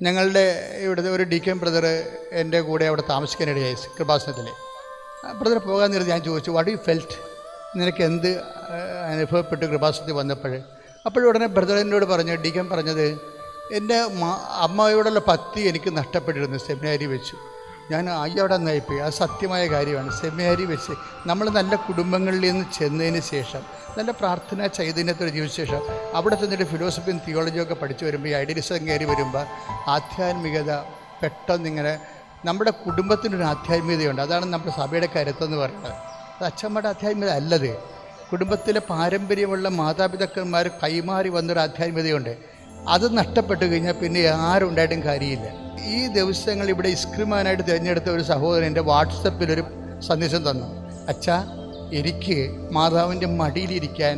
ഞങ്ങളുടെ ഇവിടുത്തെ ഒരു DK ബ്രദർ എൻ്റെ കൂടെ അവിടെ താമസിക്കാനിടയായി കൃപാസനത്തിൽ. ബ്രദർ പോകാൻ നേരത്തെ ഞാൻ ചോദിച്ചു, വാട്ട് യു ഫെൽറ്റ്, നിനക്ക് എന്ത് അനുഭവപ്പെട്ട് കൃപാസനത്തിൽ വന്നപ്പോൾ? അപ്പോഴുടനെ ബ്രദർ എന്നോട് പറഞ്ഞു, DK പറഞ്ഞത്, എൻ്റെ അമ്മയോടുള്ള ഭക്തി എനിക്ക് നഷ്ടപ്പെട്ടിരുന്നു സെമിനാരി വെച്ചു. ഞാൻ അവിടെ നയിപ്പോയി. അത് സത്യമായ കാര്യമാണ്. സെമിനാരി വെച്ച് നമ്മൾ നല്ല കുടുംബങ്ങളിൽ നിന്ന് ചെന്നതിന് ശേഷം, നല്ല പ്രാർത്ഥന ചൈതന്യത്തോടെ ജീവിച്ച ശേഷം അവിടെ ചെന്നിട്ട് ഫിലോസഫിയും തിയോളജിയും ഒക്കെ പഠിച്ചു വരുമ്പോൾ, ഈ ഐഡിയലിസം കയറി വരുമ്പോൾ ആധ്യാത്മികത പെട്ടെന്നിങ്ങനെ നമ്മുടെ കുടുംബത്തിനൊരു ആധ്യാത്മികതയുണ്ട്. അതാണ് നമ്മുടെ സഭയുടെ കരുത്തെന്ന് പറയുന്നത്. അത് അച്ഛന്മാരുടെ ആധ്യാത്മികത അല്ലത്. കുടുംബത്തിലെ പാരമ്പര്യമുള്ള മാതാപിതാക്കന്മാർ കൈമാറി വന്നൊരു ആധ്യാത്മികതയുണ്ട്. അത് നഷ്ടപ്പെട്ട് കഴിഞ്ഞാൽ പിന്നെ ആരുണ്ടായിട്ടും കാര്യമില്ല. ഈ ദിവസങ്ങൾ ഇവിടെ ഇസ്ക്രിമാനായിട്ട് തിരഞ്ഞെടുത്ത ഒരു സഹോദരൻ എൻ്റെ വാട്സപ്പിലൊരു സന്ദേശം തന്നു. അച്ഛാ, എനിക്ക് മാതാവിൻ്റെ മടിയിലിരിക്കാൻ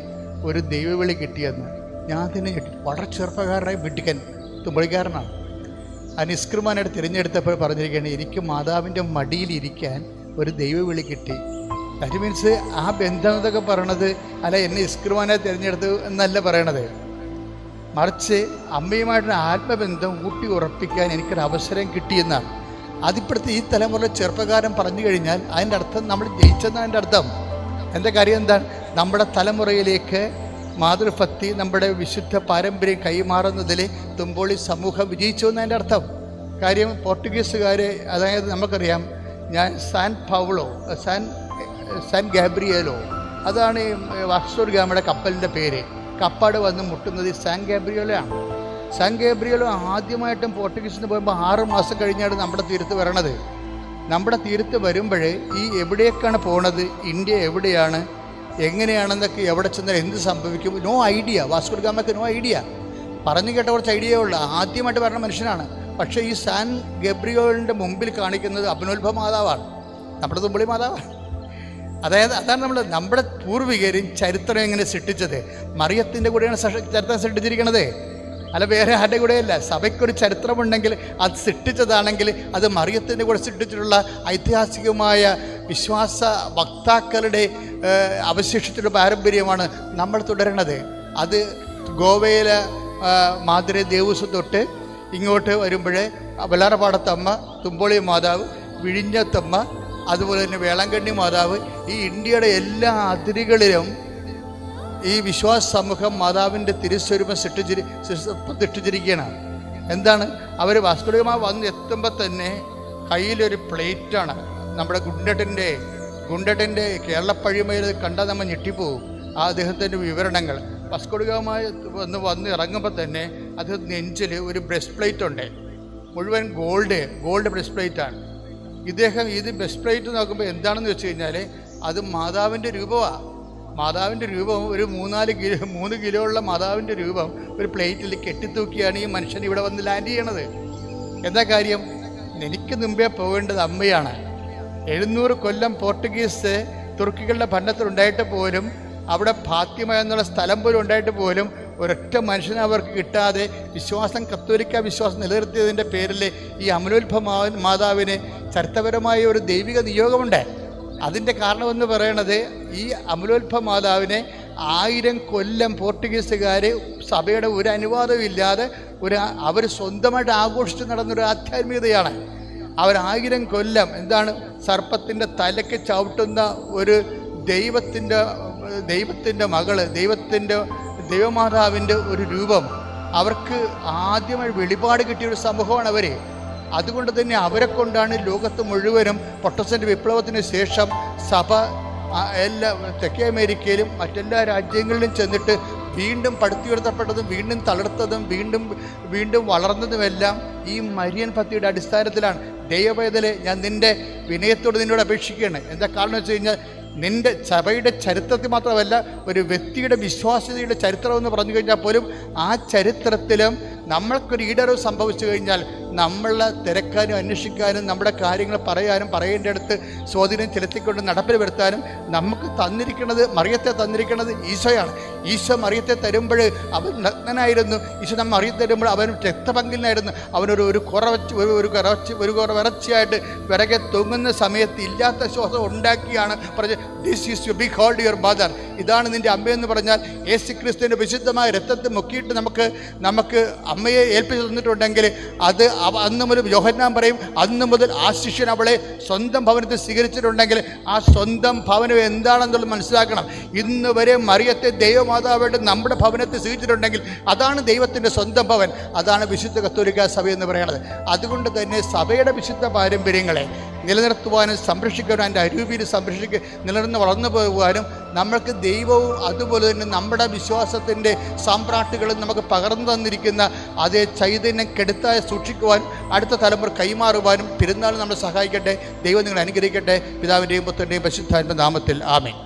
ഒരു ദൈവവിളി കിട്ടിയെന്ന്. ഞാൻ തന്നെ വളരെ ചെറുപ്പക്കാരനായി മിടുക്കൻ തുമ്പളിക്കാരനാണ്. ആ ഇസ്ക്രിമാനായിട്ട് തിരഞ്ഞെടുത്തപ്പോൾ പറഞ്ഞിരിക്കുകയാണ്, എനിക്ക് മാതാവിൻ്റെ മടിയിലിരിക്കാൻ ഒരു ദൈവവിളി കിട്ടി. ദാറ്റ് മീൻസ് ആ ബന്ധം എന്നൊക്കെ പറയണത് അല്ല എന്നെ ഇസ്ക്രിമാനായി തിരഞ്ഞെടുത്തു എന്നല്ല പറയണത്, മറിച്ച് അമ്മയുമായിട്ടുള്ള ആത്മബന്ധം ഊട്ടി ഉറപ്പിക്കാൻ എനിക്കൊരു അവസരം കിട്ടിയെന്നാണ്. അതിപ്പോഴത്തെ ഈ തലമുറ ചെറുപ്പക്കാരൻ പറഞ്ഞു കഴിഞ്ഞാൽ അതിൻ്റെ അർത്ഥം നമ്മൾ ജയിച്ചെന്നാണ് അതിൻ്റെ അർത്ഥം. എൻ്റെ കാര്യം എന്താണ്? നമ്മുടെ തലമുറയിലേക്ക് മാതൃഭക്തി, നമ്മുടെ വിശുദ്ധ പാരമ്പര്യം കൈമാറുന്നതിൽ തുമ്പോളി സമൂഹം വിജയിച്ചു എന്നതിൻ്റെ അർത്ഥം. കാര്യം പോർട്ടുഗീസുകാർ, അതായത് നമുക്കറിയാം, ഞാൻ സാൻ ഗാബ്രിയേലോ, അതാണ് വാസ്കോ ഡ ഗാമയുടെ കപ്പലിൻ്റെ പേര്. കപ്പാട് വന്ന് മുട്ടുന്നത് സാൻ ഗാബ്രിയേലോയാണ്. സാൻ ഗാബ്രിയേലോ ആദ്യമായിട്ടും പോർട്ടുഗീസിന് പോകുമ്പോൾ 6 മാസം കഴിഞ്ഞാണ് നമ്മുടെ തീരത്ത് വരണത്. നമ്മുടെ തീരത്ത് വരുമ്പോൾ ഈ എവിടേക്കാണ് പോണത്, ഇന്ത്യ എവിടെയാണ്, എങ്ങനെയാണെന്നൊക്കെ, എവിടെ ചെന്നാൽ എന്ത് സംഭവിക്കും, നോ ഐഡിയ. വാസ്കോ ഡ ഗാമയ്ക്ക് നോ ഐഡിയ. പറഞ്ഞു കേട്ട കുറച്ച് ഐഡിയ ഉള്ളു. ആദ്യമായിട്ട് പറഞ്ഞ മനുഷ്യനാണ്. പക്ഷേ ഈ സാൻ ഗബ്രിയേലിൻ്റെ മുമ്പിൽ കാണിക്കുന്നത് അഭിനോത്ഭവ മാതാവാണ്, നമ്മുടെ തുമ്പളി മാതാവാണ്. അതായത് അതാണ് നമ്മുടെ പൂർവികരും ചരിത്രം എങ്ങനെ സൃഷ്ടിച്ചത്. മറിയത്തിൻ്റെ കൂടെയാണ് ചരിത്രം സൃഷ്ടിച്ചിരിക്കുന്നത്, അല്ല വേറെ ആരുടെ കൂടെയല്ല. സഭയ്ക്കൊരു ചരിത്രമുണ്ടെങ്കിൽ അത് സൃഷ്ടിച്ചതാണെങ്കിൽ അത് മറിയത്തിൻ്റെ കൂടെ സൃഷ്ടിച്ചിട്ടുള്ള ഐതിഹാസികമായ വിശ്വാസ വക്താക്കളുടെ അവശേഷിച്ചിട്ടുള്ള പാരമ്പര്യമാണ് നമ്മൾ തുടരുന്നത്. അത് ഗോവയിലെ മാതിരെ ദേവസ്വം തൊട്ട് ഇങ്ങോട്ട് വരുമ്പോൾ വെള്ളാറപ്പാടത്തമ്മ, തുമ്പോളി മാതാവ്, വിഴിഞ്ഞത്തമ്മ, അതുപോലെ തന്നെ വേളാങ്കണ്ണി മാതാവ്, ഈ ഇന്ത്യയുടെ എല്ലാ അതിരുകളിലും ഈ വിശ്വാസ സമൂഹം മാതാവിൻ്റെ തിരുസ്വരൂപം പ്രതിഷ്ഠിച്ചിരിക്കുകയാണ്. എന്താണ് അവർ വാസ്കോ ഡ ഗാമ വന്ന് എത്തുമ്പോൾ തന്നെ കയ്യിലൊരു പ്ലേറ്റാണ്. നമ്മുടെ ഗുണ്ടട്ടിൻ്റെ കേരളപ്പഴിമയിൽ കണ്ടാൽ നമ്മൾ ഞെട്ടിപ്പോവും. ആ അദ്ദേഹത്തിൻ്റെ വിവരണങ്ങൾ. വാസ്കോ ഡ ഗാമ വന്ന് ഇറങ്ങുമ്പോൾ തന്നെ അദ്ദേഹം നെഞ്ചിൽ ഒരു ബ്രസ്റ്റ് പ്ലേറ്റ് ഉണ്ട്, മുഴുവൻ ഗോൾഡ് ബ്രസ്റ്റ് പ്ലേറ്റാണ്. ഇദ്ദേഹം ഇത് ബ്രസ്റ്റ് പ്ലേറ്റ് നോക്കുമ്പോൾ എന്താണെന്ന് വെച്ച് കഴിഞ്ഞാൽ അത് മാതാവിൻ്റെ രൂപമാണ്. മാതാവിൻ്റെ രൂപം ഒരു 3 കിലോ ഉള്ള മാതാവിൻ്റെ രൂപം ഒരു പ്ലേറ്റിൽ കെട്ടിത്തൂക്കിയാണ് ഈ മനുഷ്യൻ ഇവിടെ വന്ന് ലാൻഡ് ചെയ്യണത്. എന്താ കാര്യം? എനിക്ക് മുമ്പേ പോകേണ്ടത് അമ്മയാണ്. 700 കൊല്ലം പോർട്ടുഗീസ് തുർക്കികളുടെ ഭരണത്തിലുണ്ടായിട്ട് പോലും, അവിടെ ഫാത്തിമ എന്നുള്ള സ്ഥലം പോലും ഉണ്ടായിട്ട് പോലും ഒരൊറ്റ മനുഷ്യനെ അവർക്ക് കിട്ടാതെ കത്തോലിക്ക വിശ്വാസം നിലനിർത്തിയതിൻ്റെ പേരിൽ ഈ അമലോത്ഭവ മാതാവിന് ചരിത്രപരമായ ഒരു ദൈവിക നിയോഗമുണ്ട്. അതിൻ്റെ കാരണമെന്ന് പറയണത് ഈ അമലോത്ഭവ മാതാവിനെ 1000 കൊല്ലം പോർട്ടുഗീസുകാർ സഭയുടെ ഒരു അനുവാദവും ഇല്ലാതെ അവർ സ്വന്തമായിട്ട് ആഘോഷിച്ച് നടന്നൊരു ആധ്യാത്മികതയാണ്. അവർ 1000 കൊല്ലം എന്താണ് സർപ്പത്തിൻ്റെ തലയ്ക്ക് ചവിട്ടുന്ന ഒരു ദൈവത്തിൻ്റെ മകള്, ദൈവമാതാവിൻ്റെ ഒരു രൂപം അവർക്ക് ആദ്യമായി വെളിപാട് കിട്ടിയൊരു സമൂഹമാണ് അവർ. അതുകൊണ്ട് തന്നെ അവരെ കൊണ്ടാണ് ലോകത്ത് മുഴുവനും പ്രൊട്ടസ്റ്റന്റ് വിപ്ലവത്തിന് ശേഷം സഭ എല്ലാ തെക്കേ അമേരിക്കയിലും മറ്റെല്ലാ രാജ്യങ്ങളിലും ചെന്നിട്ട് വീണ്ടും പടുത്തുയർത്തപ്പെട്ടതും വീണ്ടും തളർത്തതും വീണ്ടും വളർന്നതുമെല്ലാം ഈ മരിയൻ ഭക്തിയുടെ അടിസ്ഥാനത്തിലാണ്. ദൈവവേദലെ, ഞാൻ നിൻ്റെ വിനയത്തോട് നിന്നോട് അപേക്ഷിക്കുകയാണ്. എന്താ കാരണം വെച്ച് കഴിഞ്ഞാൽ, നിൻ്റെ സഭയുടെ ചരിത്രത്തിൽ മാത്രമല്ല, ഒരു വ്യക്തിയുടെ വിശ്വാസ്യതയുടെ ചരിത്രമെന്ന് പറഞ്ഞു കഴിഞ്ഞാൽ പോലും ആ ചരിത്രത്തിലും നമ്മൾക്കൊരു ഈടറിവ് സംഭവിച്ചു കഴിഞ്ഞാൽ നമ്മളെ തിരക്കാനും അന്വേഷിക്കാനും നമ്മുടെ കാര്യങ്ങൾ പറയാനും പറയേണ്ടടുത്ത് സ്വാധീനം ചെലുത്തിക്കൊണ്ട് നടപ്പിൽ വരുത്താനും നമുക്ക് മറിയത്തെ തന്നിരിക്കുന്നത് ഈശോയാണ്. ഈശോ മറിയത്തെ തരുമ്പോൾ അവൻ നഗ്നനായിരുന്നു. ഈശോ മറിയത്തെ തരുമ്പോൾ അവൻ രക്തപങ്കിലായിരുന്നു. അവനൊരു വിറച്ചിയായിട്ട് വിറകെ തൂങ്ങുന്ന സമയത്ത് ഇല്ലാത്ത ശ്വാസം ഉണ്ടാക്കിയാണ് പറഞ്ഞത്, this is you be called your mother, ഇതാണ് നിൻ്റെ അമ്മയെന്ന് പറഞ്ഞാൽ യേശുക്രിസ്തുവിൻ്റെ വിശുദ്ധമായ രക്തത്തെ മുക്കിയിട്ട് നമുക്ക് അമ്മയെ ഏൽപ്പിച്ച് തന്നിട്ടുണ്ടെങ്കിൽ അത് അന്ന് മുതൽ യോഹന്നാൻ പറയും, അന്ന് മുതൽ ആ ശിഷ്യൻ അവളെ സ്വന്തം ഭവനത്തിൽ സ്വീകരിച്ചിട്ടുണ്ടെങ്കിൽ ആ സ്വന്തം ഭവനം എന്താണെന്നുള്ളത് മനസ്സിലാക്കണം. ഇന്ന് വരെ മറിയത്തെ ദൈവമാതാവായിട്ട് നമ്മുടെ ഭവനത്തെ സ്വീകരിച്ചിട്ടുണ്ടെങ്കിൽ അതാണ് ദൈവത്തിൻ്റെ സ്വന്തം ഭവൻ. അതാണ് വിശുദ്ധ കത്തോലിക്ക സഭ എന്ന് പറയുന്നത്. അതുകൊണ്ട് തന്നെ സഭയുടെ വിശുദ്ധ പാരമ്പര്യങ്ങളെ നിലനിർത്തുവാനും സംരക്ഷിക്കാനും അതിൻ്റെ അരൂപിയിൽ നിലനിർന്ന് വളർന്നു പോകുവാനും നമ്മൾക്ക് ദൈവവും അതുപോലെ തന്നെ നമ്മുടെ വിശ്വാസത്തിൻ്റെ സാമ്രാട്ടുകളും നമുക്ക് പകർന്നു തന്നിരിക്കുന്ന അതേ ചൈതന്യം കെടുത്താതെ സൂക്ഷിക്കുവാൻ അടുത്ത തലമുറ കൈമാറുവാനും പെരുന്നാൾ നമ്മളെ സഹായിക്കട്ടെ. ദൈവം നിങ്ങളെ അനുഗ്രഹിക്കട്ടെ. പിതാവിൻ്റെയും പുത്രൻ്റെയും പരിശുദ്ധാത്മ നാമത്തിൽ ആമേൻ.